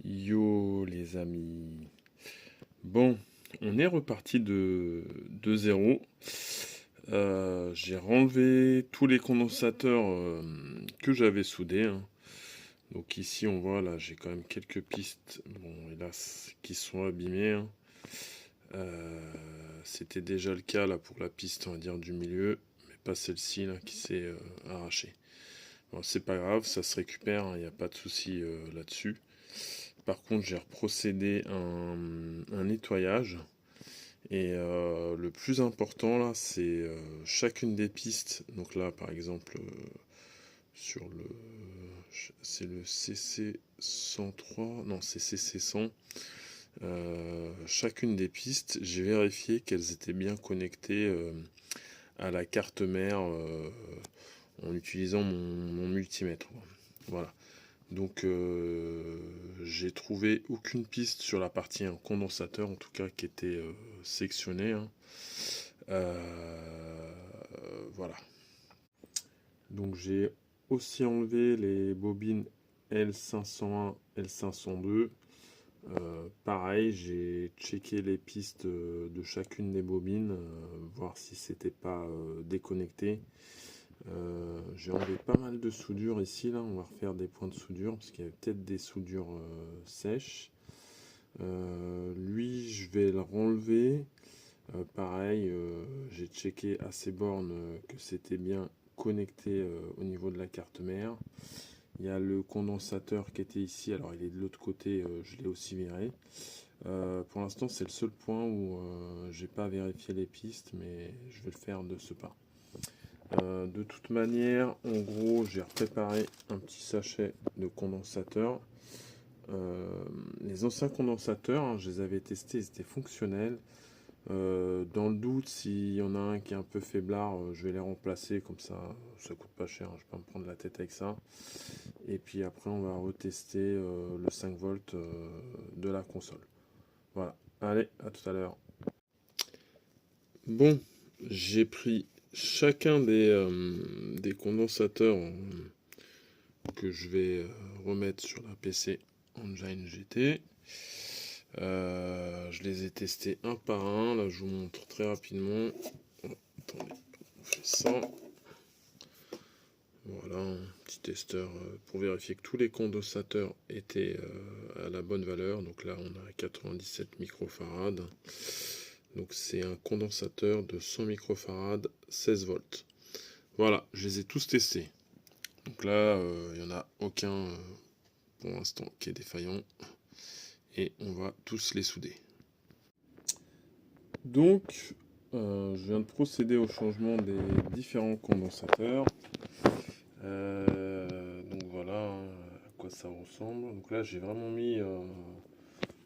Yo les amis. Bon, on est reparti de zéro. J'ai renlevé tous les condensateurs que j'avais soudés, hein. Donc ici on voit là j'ai quand même quelques pistes, bon hélas, qui sont abîmées, hein. C'était déjà le cas là pour la piste on va dire du milieu, mais pas celle-ci là qui s'est arrachée. Bon, c'est pas grave, ça se récupère, il n'y a pas de souci là-dessus. Par contre, j'ai reprocédé un nettoyage. Et le plus important là, c'est chacune des pistes. Donc là, par exemple, sur le, c'est le CC 103, non, c'est CC 100. Chacune des pistes, j'ai vérifié qu'elles étaient bien connectées à la carte mère en utilisant mon multimètre. Voilà. Donc j'ai trouvé aucune piste sur la partie un condensateur en tout cas qui était sectionnée, hein. Voilà. Donc j'ai aussi enlevé les bobines L501, L502. Pareil, j'ai checké les pistes de chacune des bobines, voir si c'était pas déconnecté. J'ai enlevé pas mal de soudure ici, là on va refaire des points de soudure parce qu'il y avait peut-être des soudures sèches. Lui je vais le renlever. Pareil, j'ai checké à ces bornes que c'était bien connecté au niveau de la carte mère. Il y a le condensateur qui était ici, alors il est de l'autre côté, je l'ai aussi viré. Pour l'instant c'est le seul point où j'ai pas vérifié les pistes, mais je vais le faire de ce pas. De toute manière, en gros, j'ai préparé un petit sachet de condensateur. Les anciens condensateurs, hein, je les avais testés, ils étaient fonctionnels. Dans le doute, s'il y en a un qui est un peu faiblard, je vais les remplacer, comme ça coûte pas cher, hein, je vais pas me prendre la tête avec ça. Et puis après, on va retester le 5 volts de la console. Voilà, allez, à tout à l'heure. Bon, j'ai pris chacun des condensateurs que je vais remettre sur la PC Engine GT. Je les ai testés un par un. Là, je vous montre très rapidement. Oh, attendez, on fait ça. Voilà, un petit testeur pour vérifier que tous les condensateurs étaient à la bonne valeur. Donc là, on a 97 microfarads. Donc c'est un condensateur de 100 microfarads, 16 volts. Voilà, je les ai tous testés. Donc là, il n'y en a aucun pour l'instant qui est défaillant. Et on va tous les souder. Donc, je viens de procéder au changement des différents condensateurs. Donc voilà hein, à quoi ça ressemble. Donc là, j'ai vraiment mis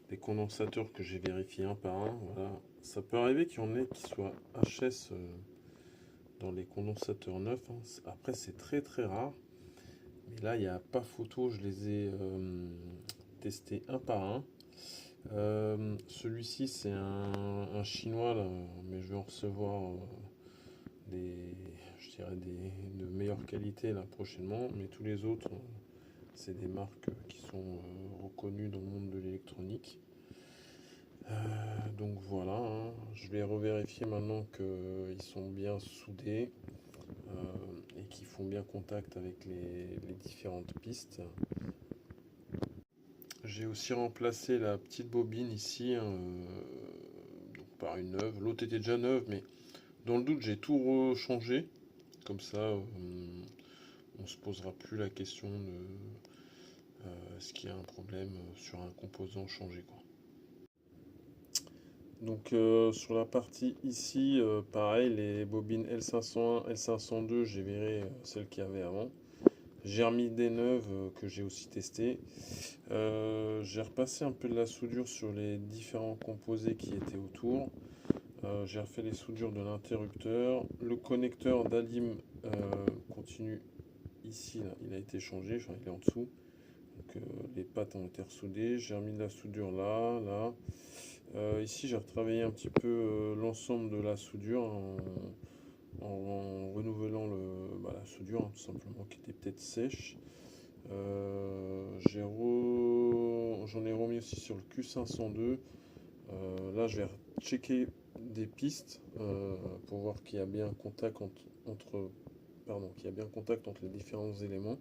des condensateurs que j'ai vérifiés un par un. Voilà. Ça peut arriver qu'il y en ait qui soient HS dans les condensateurs neufs, hein. Après, c'est très très rare. Mais là, il n'y a pas photo. Je les ai testés un par un. Celui-ci c'est un chinois là, mais je vais en recevoir je dirais de meilleure qualité là prochainement. Mais tous les autres, c'est des marques qui sont reconnues dans le monde de l'électronique. Donc voilà, hein. Je vais revérifier maintenant qu'ils sont bien soudés et qu'ils font bien contact avec les différentes pistes. J'ai aussi remplacé la petite bobine ici, hein, donc par une neuve. L'autre était déjà neuve, mais dans le doute, j'ai tout rechangé. Comme ça, on se posera plus la question de est-ce qu'il y a un problème sur un composant changé, quoi. Donc sur la partie ici, pareil, les bobines L501, L502, j'ai viré celles qu'il y avait avant. J'ai remis des neuves que j'ai aussi testées. J'ai repassé un peu de la soudure sur les différents composés qui étaient autour. J'ai refait les soudures de l'interrupteur. Le connecteur d'Alim continue ici, là, il a été changé, enfin il est en dessous. Donc les pattes ont été ressoudées. J'ai remis de la soudure là, là. Ici j'ai retravaillé un petit peu l'ensemble de la soudure en renouvelant la soudure, hein, tout simplement, qui était peut-être sèche. j'en ai remis aussi sur le Q502. Là, je vais checker des pistes pour voir qu'il y a bien un contact qu'il y a bien contact entre les différents éléments.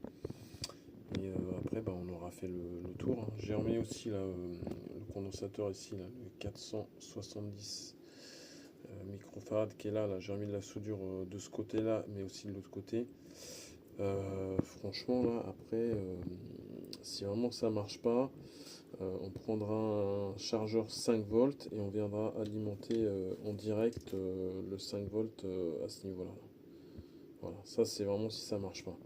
Et après, bah, on aura fait le tour, hein. J'ai remis aussi là, le condensateur ici, là, le 470 microfarad qui est là. J'ai remis de la soudure de ce côté-là, mais aussi de l'autre côté. Franchement, là, après, si vraiment ça marche pas, on prendra un chargeur 5 volts et on viendra alimenter en direct le 5 volts à ce niveau-là. Voilà, ça c'est vraiment si ça marche pas.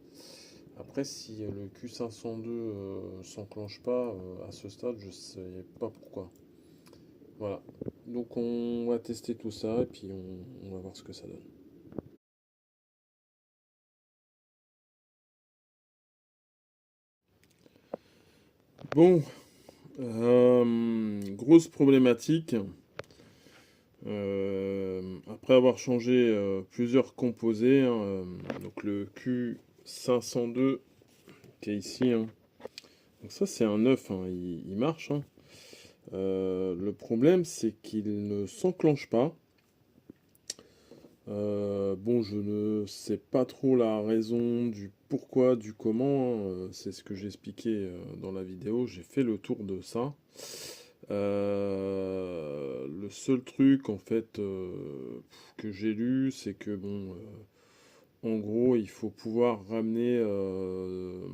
Après, si le Q502 s'enclenche pas à ce stade, je sais pas pourquoi. Voilà, donc on va tester tout ça et puis on va voir ce que ça donne. Bon, grosse problématique. Après avoir changé plusieurs composés, hein, donc le Q502 qui est ici, hein. Donc ça c'est un neuf, hein, il marche, hein. Le problème c'est qu'il ne s'enclenche pas. Bon, je ne sais pas trop la raison du pourquoi, du comment, hein. C'est ce que j'ai expliqué dans la vidéo. J'ai fait le tour de ça. Le seul truc en fait que j'ai lu, c'est que bon, en gros, il faut pouvoir ramener le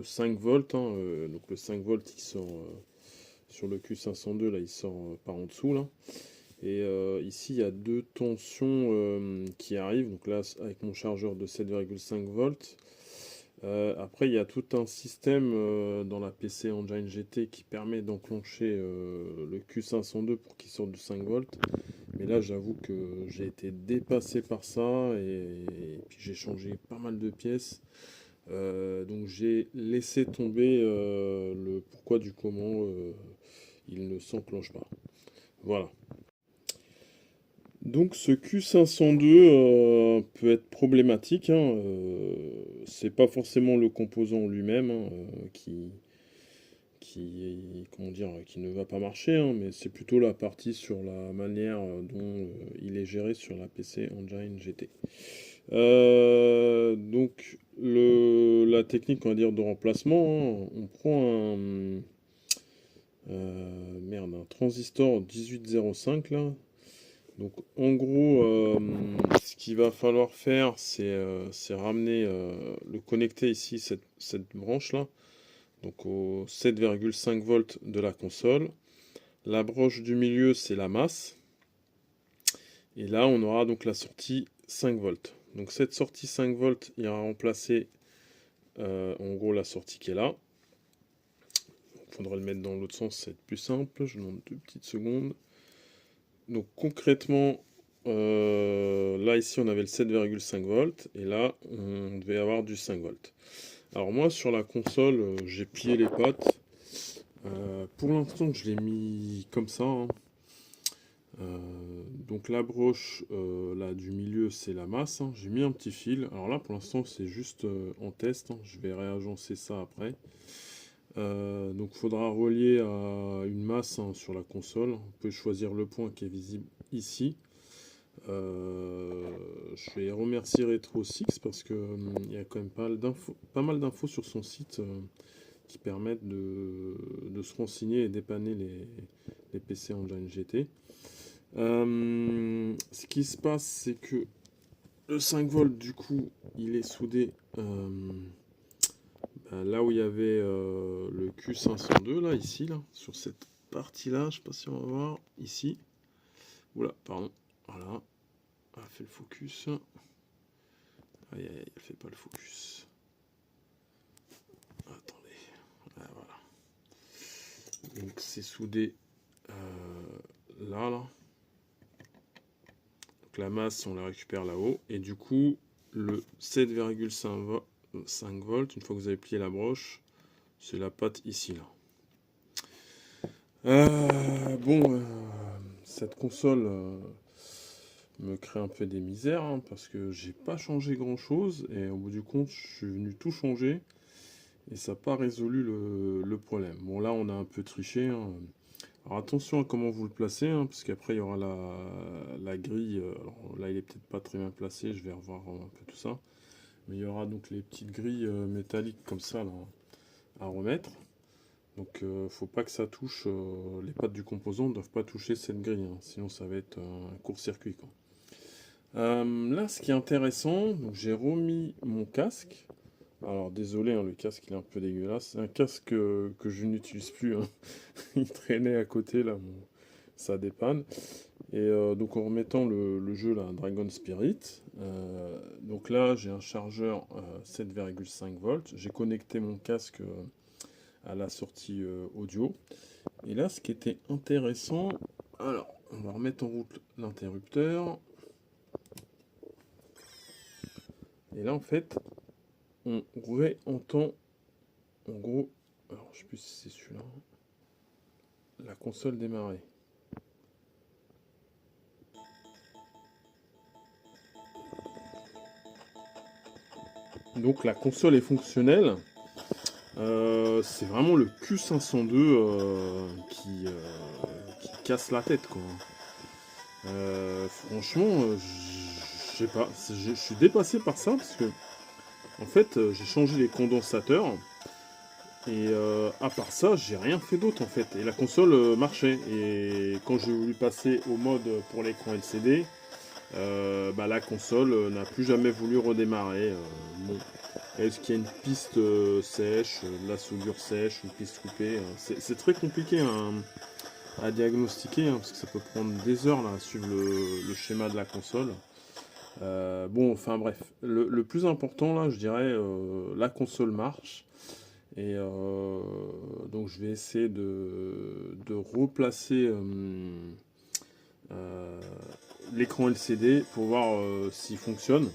5 volts, hein, donc le 5 volts qui sort sur le Q502, là, il sort par en dessous là. Et ici, il y a deux tensions qui arrivent. Donc là, avec mon chargeur de 7,5 volts. Après, il y a tout un système dans la PC Engine GT qui permet d'enclencher le Q502 pour qu'il sorte du 5 volts. Mais là, j'avoue que j'ai été dépassé par ça et puis j'ai changé pas mal de pièces. Donc j'ai laissé tomber le pourquoi du comment il ne s'enclenche pas. Voilà. Donc ce Q502 peut être problématique, hein, c'est pas forcément le composant lui-même, hein, comment dire, qui ne va pas marcher, hein, mais c'est plutôt la partie sur la manière dont il est géré sur la PC Engine GT. Donc la technique, on va dire, de remplacement, hein, on prend un transistor 1805 là. Donc en gros, ce qu'il va falloir faire, c'est ramener, le connecter ici, cette branche-là, donc au 7,5 volts de la console. La broche du milieu, c'est la masse. Et là, on aura donc la sortie 5 volts. Donc cette sortie 5 volts ira remplacer en gros la sortie qui est là. Il faudra le mettre dans l'autre sens, c'est plus simple. Je vous demande 2 petites secondes. Donc concrètement, là ici on avait le 7,5 volts et là on devait avoir du 5 volts. Alors moi sur la console j'ai plié les pattes. Pour l'instant je l'ai mis comme ça, hein. Donc la broche là du milieu c'est la masse, hein. J'ai mis un petit fil. Alors là pour l'instant c'est juste en test, hein. Je vais réagencer ça après. Donc il faudra relier à une masse, hein, sur la console. On peut choisir le point qui est visible ici. Je vais remercier Retro6 parce que il y a quand même pas mal d'infos sur son site qui permettent de se renseigner et dépanner les PC Engine GT. Ce qui se passe, c'est que le 5 volts, du coup, il est soudé là où il y avait le Q502, là, ici, là, sur cette partie-là. Je sais pas si on va voir, ici. Oula, pardon. Voilà. Elle fait le focus. Aïe, aïe, aïe, elle fait pas le focus. Attendez. Ah, voilà. Donc c'est soudé là. Donc la masse, on la récupère là-haut. Et du coup, le 7,5 volts, une fois que vous avez plié la broche, c'est la patte ici, là. Cette console me crée un peu des misères, hein, parce que j'ai pas changé grand chose et au bout du compte je suis venu tout changer et ça n'a pas résolu le problème. Bon, là, on a un peu triché, hein. Alors attention à comment vous le placez, hein, parce qu'après il y aura la grille. Alors là, il est peut-être pas très bien placé, je vais revoir un peu tout ça. Mais il y aura donc les petites grilles métalliques comme ça là, à remettre. Donc faut pas que ça touche, les pattes du composant ne doivent pas toucher cette grille, hein, sinon ça va être un court-circuit, quoi. Là, ce qui est intéressant, donc j'ai remis mon casque. Alors désolé, hein, le casque il est un peu dégueulasse. C'est un casque que je n'utilise plus, hein. Il traînait à côté là, ça dépanne. Et donc en remettant le jeu là, Dragon Spirit, donc là j'ai un chargeur 7,5 volts. J'ai connecté mon casque à la sortie audio. Et là, ce qui était intéressant, alors on va remettre en route l'interrupteur. Et là, en fait, on réentend, en gros, alors je sais plus si c'est celui-là, la console démarrer. Donc la console est fonctionnelle. C'est vraiment le Q502 qui casse la tête, quoi. Franchement, je sais pas, je suis dépassé par ça parce que en fait j'ai changé les condensateurs et à part ça j'ai rien fait d'autre en fait, et la console marchait, et quand j'ai voulu passer au mode pour l'écran LCD, bah, la console n'a plus jamais voulu redémarrer. Bon, est-ce qu'il y a une piste sèche, de la soudure sèche, une piste coupée, c'est très compliqué, hein, à diagnostiquer, hein, parce que ça peut prendre des heures là, à suivre le schéma de la console. Bon, enfin bref, le plus important là, je dirais, la console marche. Et donc je vais essayer de replacer euh, l'écran LCD pour voir s'il fonctionne.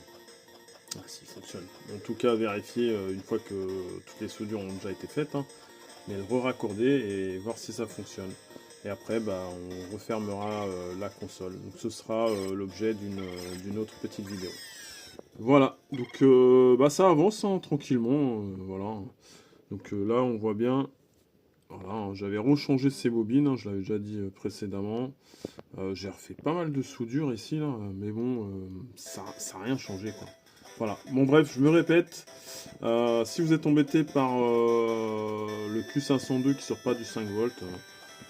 Ah, s'il fonctionne. En tout cas, vérifier une fois que toutes les soudures ont déjà été faites, hein, mais le re-raccorder et voir si ça fonctionne. Et après, bah, on refermera la console. Donc ce sera l'objet d'une autre petite vidéo. Voilà, donc bah, ça avance, hein, tranquillement. Voilà. Donc là, on voit bien. Voilà, hein, j'avais rechangé ces bobines, hein, je l'avais déjà dit précédemment. J'ai refait pas mal de soudure ici, là, mais bon, ça n'a rien changé, quoi. Voilà, bon bref, je me répète, si vous êtes embêté par le Q502 qui sort pas du 5 volts,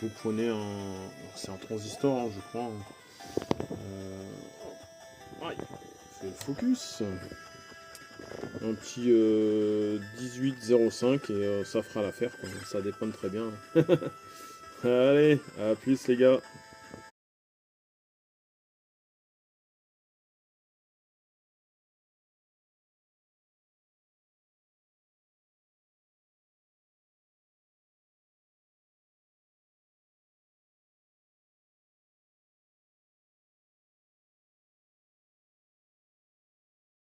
vous prenez un... C'est un transistor, hein, je crois, hein. Ouais, fais le focus. Un petit 18,05 et ça fera l'affaire, quoi. Ça dépanne très bien. Allez, à plus les gars.